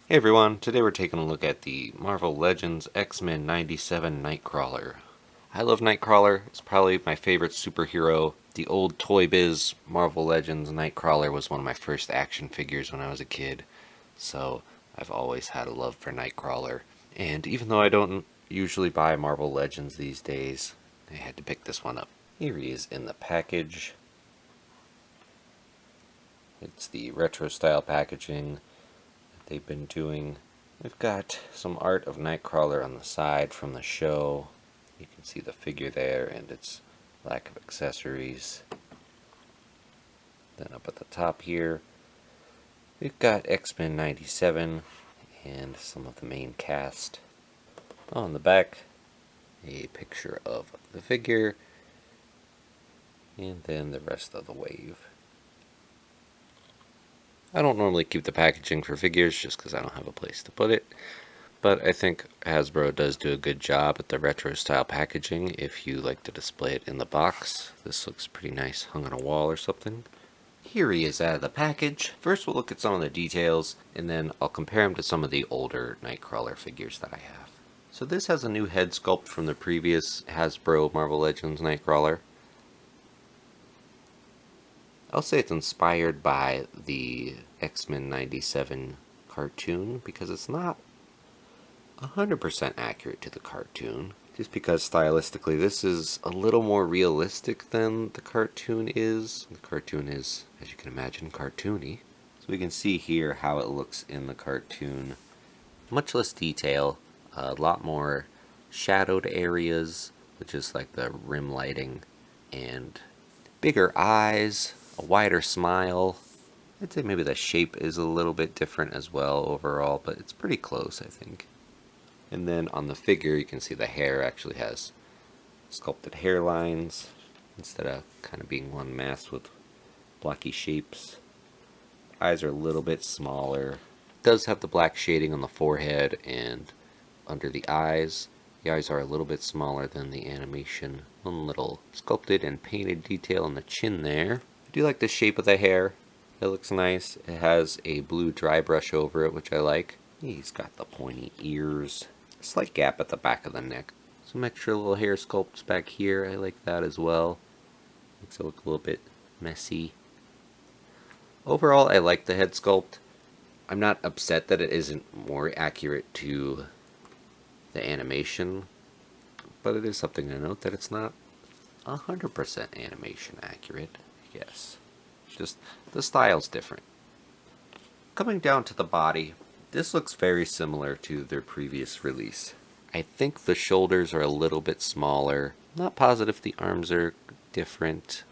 Hey everyone, today we're taking a look at the Marvel Legends X-Men 97 Nightcrawler. I love Nightcrawler, it's probably my favorite superhero. The old Toy Biz Marvel Legends Nightcrawler was one of my first action figures when I was a kid, so I've always had a love for Nightcrawler. And even though I don't usually buy Marvel Legends these days, I had to pick this one up. Here he is in the package. It's the retro style packaging they've been doing. We've got some art of Nightcrawler on the side from the show. You can see the figure there and its lack of accessories. Then up at the top here, we've got X-Men 97 and some of the main cast. On the back, a picture of the figure and then the rest of the wave. I don't normally keep the packaging for figures just because I don't have a place to put it, but I think Hasbro does do a good job at the retro style packaging if you like to display it in the box. This looks pretty nice hung on a wall or something. Here he is out of the package. First we'll look at some of the details, and then I'll compare him to some of the older Nightcrawler figures that I have. So this has a new head sculpt from the previous Hasbro Marvel Legends Nightcrawler. I'll say it's inspired by the X-Men 97 cartoon because it's not 100% accurate to the cartoon. Just because stylistically this is a little more realistic than the cartoon is. The cartoon is, as you can imagine, cartoony. So we can see here how it looks in the cartoon. Much less detail, a lot more shadowed areas, which is like the rim lighting, and bigger eyes, a wider smile. I'd say maybe the shape is a little bit different as well overall, but it's pretty close, I think. And then on the figure, you can see the hair actually has sculpted hairlines instead of kind of being one mass with blocky shapes. Eyes are a little bit smaller. It does have the black shading on the forehead and under the eyes. The eyes are a little bit smaller than the animation. One little sculpted and painted detail on the chin there. I do like the shape of the hair. It looks nice. It has a blue dry brush over it, which I like. He's got the pointy ears. A slight gap at the back of the neck. Some extra little hair sculpts back here. I like that as well. Makes it look a little bit messy. Overall, I like the head sculpt. I'm not upset that it isn't more accurate to the animation, but it is something to note that it's not 100% animation accurate, I guess. Just the style's different. Coming down to the body, this looks very similar to their previous release. I think the shoulders are a little bit smaller. I'm not positive the arms are different.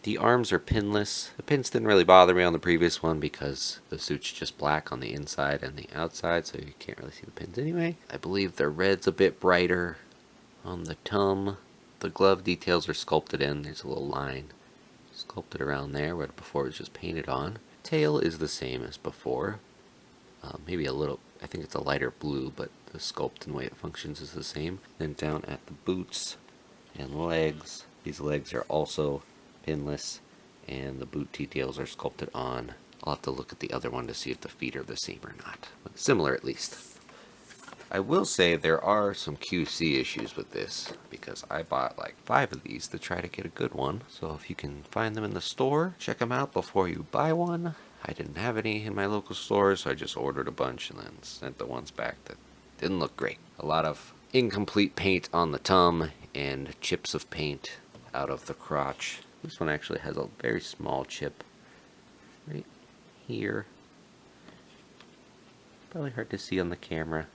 The arms are pinless. The pins didn't really bother me on the previous one because the suit's just black on the inside and the outside, so you can't really see the pins anyway. I believe the red's a bit brighter on the tum. The glove details are sculpted in. There's a little line sculpted around there where before it was just painted on. Tail is the same as before. Maybe a little, I think it's a lighter blue, but the sculpt and way it functions is the same. Then down at the boots and legs, these legs are also pinless, and the boot details are sculpted on. I'll have to look at the other one to see if the feet are the same or not, but similar at least. I will say there are some QC issues with this, because I bought like 5 of these to try to get a good one. So if you can find them in the store, check them out before you buy one. I didn't have any in my local store, so I just ordered a bunch and then sent the ones back that didn't look great. A lot of incomplete paint on the tum and chips of paint out of the crotch. This one actually has a very small chip right here. Probably hard to see on the camera.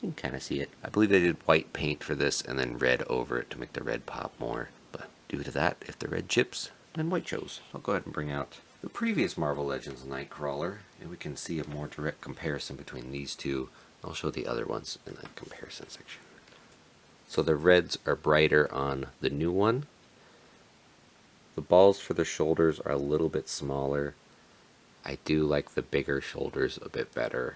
You can kind of see it. I believe they did white paint for this and then red over it to make the red pop more. But due to that, if the red chips, then white shows. I'll go ahead and bring out the previous Marvel Legends Nightcrawler, and we can see a more direct comparison between these two. I'll show the other ones in the comparison section. So the reds are brighter on the new one. The balls for the shoulders are a little bit smaller. I do like the bigger shoulders a bit better.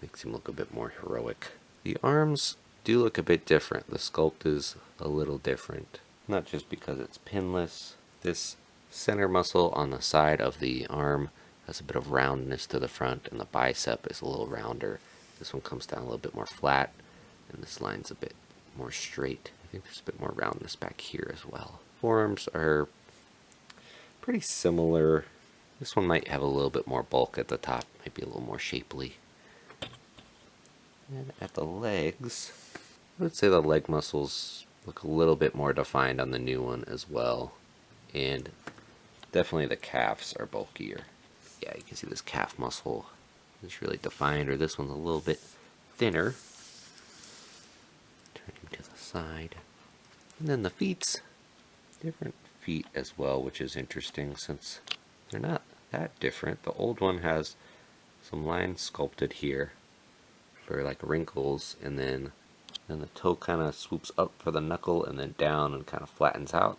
Makes him look a bit more heroic. The arms do look a bit different. The sculpt is a little different. Not just because it's pinless. This center muscle on the side of the arm has a bit of roundness to the front, and the bicep is a little rounder. This one comes down a little bit more flat, and this line's a bit more straight. I think there's a bit more roundness back here as well. Forearms are pretty similar. This one might have a little bit more bulk at the top, might be a little more shapely. And at the legs, I would say the leg muscles look a little bit more defined on the new one as well. And definitely the calves are bulkier. Yeah, you can see this calf muscle is really defined, or this one's a little bit thinner. Turning to the side. And then the feet, different feet as well, which is interesting since they're not that different. The old one has some lines sculpted here for like wrinkles, and then the toe kind of swoops up for the knuckle and then down and kind of flattens out.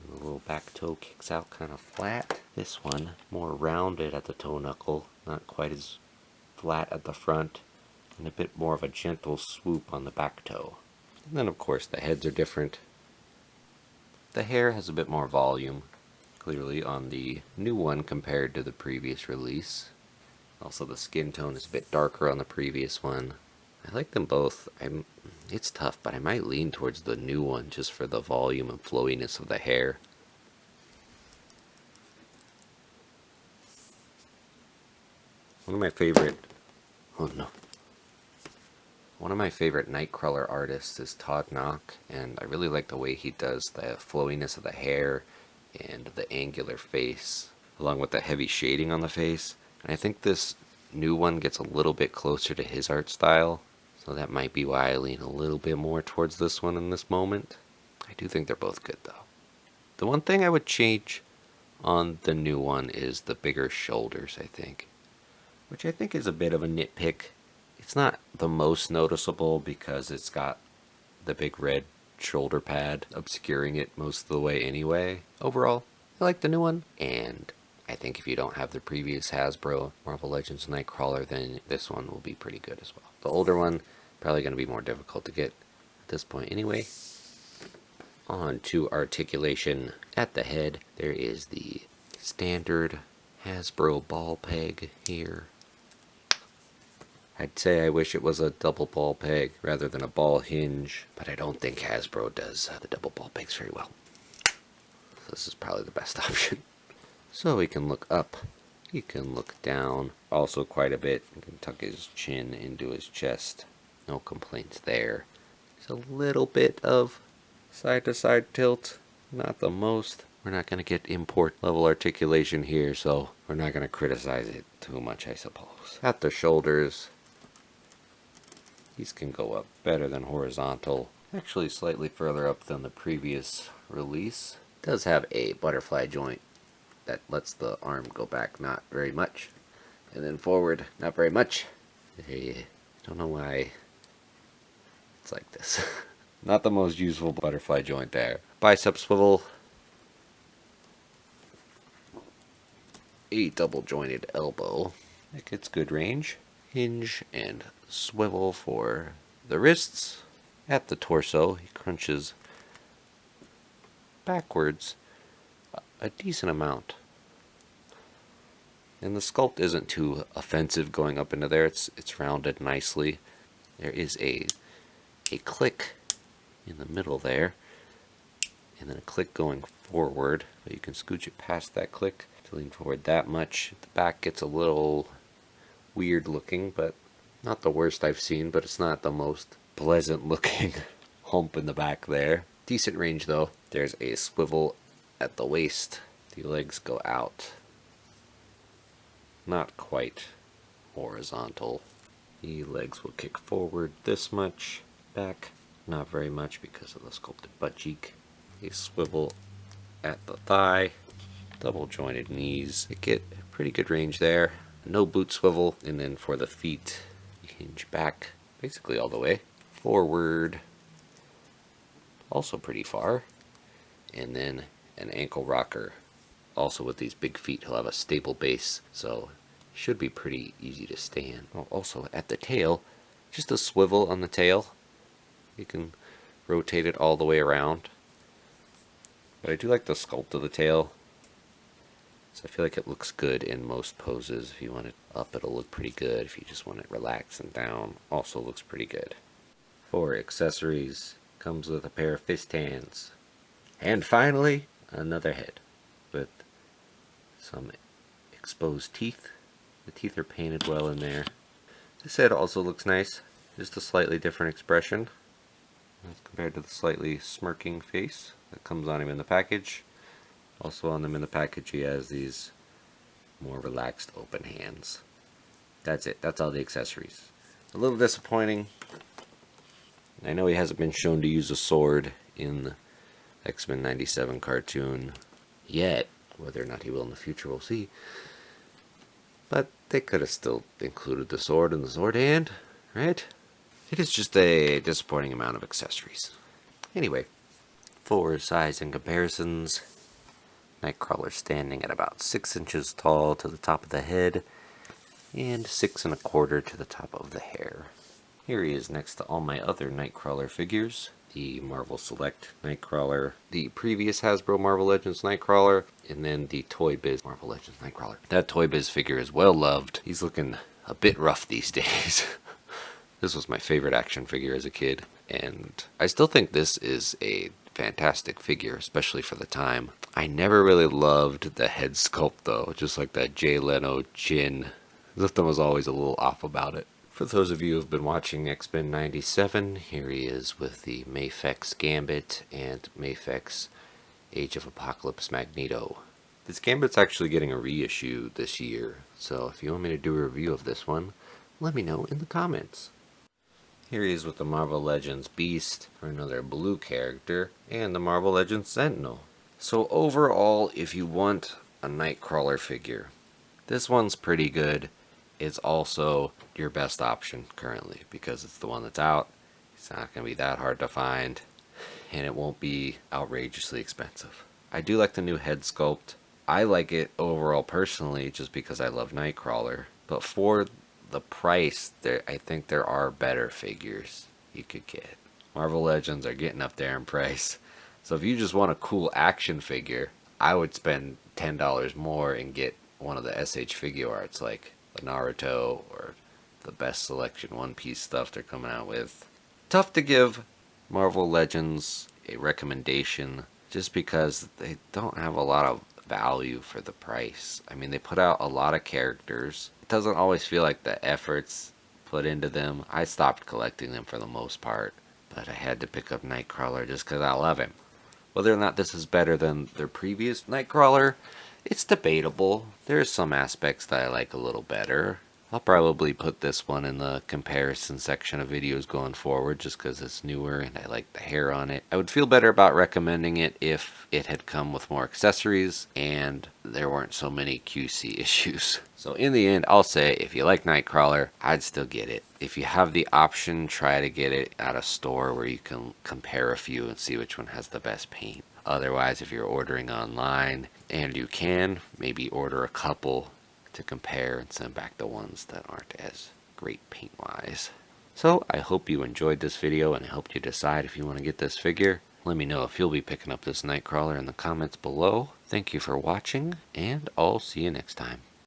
And the little back toe kicks out kind of flat. This one more rounded at the toe knuckle, not quite as flat at the front, and a bit more of a gentle swoop on the back toe. And then of course the heads are different. The hair has a bit more volume, clearly, on the new one compared to the previous release. Also the skin tone is a bit darker on the previous one. I like them both. It's tough, but I might lean towards the new one just for the volume and flowiness of the hair. One of my favorite Nightcrawler artists is Todd Knock, and I really like the way he does the flowiness of the hair and the angular face, along with the heavy shading on the face. And I think this new one gets a little bit closer to his art style, so that might be why I lean a little bit more towards this one in this moment. I do think they're both good though. The one thing I would change on the new one is the bigger shoulders, I think. Which I think is a bit of a nitpick. It's not the most noticeable because it's got the big red shoulder pad obscuring it most of the way anyway. Overall, I like the new one, and I think if you don't have the previous Hasbro Marvel Legends Nightcrawler, then this one will be pretty good as well. The older one, probably going to be more difficult to get at this point anyway. On to Articulation. At the head, there is the standard Hasbro ball peg here. I'd say I wish it was a double ball peg rather than a ball hinge, but I don't think Hasbro does the double ball pegs very well. So this is probably the best option. So he can look up, he can look down, also quite a bit. He can tuck his chin into his chest. No complaints there. There's a little bit of side to side tilt, not the most. We're not going to get import level articulation here, so we're not going to criticize it too much, I suppose. At the shoulders, these can go up better than horizontal. Actually slightly further up than the previous release. It does have a butterfly joint that lets the arm go back not very much, and then forward not very much. I don't know why it's like this. Not the most useful butterfly joint there. Bicep swivel. A double jointed elbow. That gets good range. Hinge and swivel for the wrists. At the torso, he crunches backwards a decent amount. And the sculpt isn't too offensive going up into there. It's rounded nicely. There is a click in the middle there, and then a click going forward, but you can scooch it past that click to lean forward that much. The back gets a little weird looking, but not the worst I've seen, but it's not the most pleasant looking hump in the back there. Decent range though. There's a swivel at the waist. The legs go out. Not quite horizontal. The legs will kick forward this much. Back, not very much because of the sculpted butt cheek. A swivel at the thigh. Double jointed knees. They get pretty good range there. No boot swivel. And then for the feet, hinge back basically all the way. Forward, also pretty far. And then an ankle rocker. Also with these big feet, he'll have a stable base, so should be pretty easy to stand. Oh, also at the tail, just a swivel on the tail. You can rotate it all the way around. But I do like the sculpt of the tail. So I feel like it looks good in most poses. If you want it up, it'll look pretty good. If you just want it relaxed and down, also looks pretty good. For accessories, comes with a pair of fist hands. And finally, another head with some exposed teeth. The teeth are painted well in there. This head also looks nice, just a slightly different expression as compared to the slightly smirking face that comes on him in the package. Also on them in the package he has these more relaxed open hands. That's it, that's all the accessories. A little disappointing. I know he hasn't been shown to use a sword in the X-Men 97 cartoon yet. Whether or not he will in the future, we'll see. But they could have still included the sword in the sword hand, right? It is just a disappointing amount of accessories. Anyway, for size and comparisons, Nightcrawler standing at about 6 inches tall to the top of the head, and 6 1/4 to the top of the hair. Here he is next to all my other Nightcrawler figures. The Marvel Select Nightcrawler, the previous Hasbro Marvel Legends Nightcrawler, and then the Toy Biz Marvel Legends Nightcrawler. That Toy Biz figure is well loved. He's looking a bit rough these days. This was my favorite action figure as a kid, and I still think this is a fantastic figure, especially for the time. I never really loved the head sculpt though, just like that Jay Leno chin. Something was always a little off about it. For those of you who have been watching X-Men 97, here he is with the Mafex Gambit and Mafex Age of Apocalypse Magneto. This Gambit's actually getting a reissue this year, so if you want me to do a review of this one, let me know in the comments. Here he is with the Marvel Legends Beast for another blue character, and the Marvel Legends Sentinel. So overall, if you want a Nightcrawler figure, this one's pretty good. It's also your best option currently because it's the one that's out. It's not going to be that hard to find, and it won't be outrageously expensive. I do like the new head sculpt. I like it overall personally just because I love Nightcrawler, but for the price, I think there are better figures you could get. Marvel Legends are getting up there in price. So if you just want a cool action figure, I would spend $10 more and get one of the SH figure arts like the Naruto or the best selection One Piece stuff they're coming out with. Tough to give Marvel Legends a recommendation just because they don't have a lot of value for the price. I mean, they put out a lot of characters. It doesn't always feel like the efforts put into them. I stopped collecting them for the most part, but I had to pick up Nightcrawler just because I love him. Whether or not this is better than their previous Nightcrawler, it's debatable. There's some aspects that I like a little better. I'll probably put this one in the comparison section of videos going forward just because it's newer and I like the hair on it. I would feel better about recommending it if it had come with more accessories and there weren't so many QC issues. So in the end, I'll say if you like Nightcrawler, I'd still get it. If you have the option, try to get it at a store where you can compare a few and see which one has the best paint. Otherwise, if you're ordering online, and you can, maybe order a couple to compare and send back the ones that aren't as great paint-wise. So, I hope you enjoyed this video and I helped you decide if you want to get this figure. Let me know if you'll be picking up this Nightcrawler in the comments below. Thank you for watching, and I'll see you next time.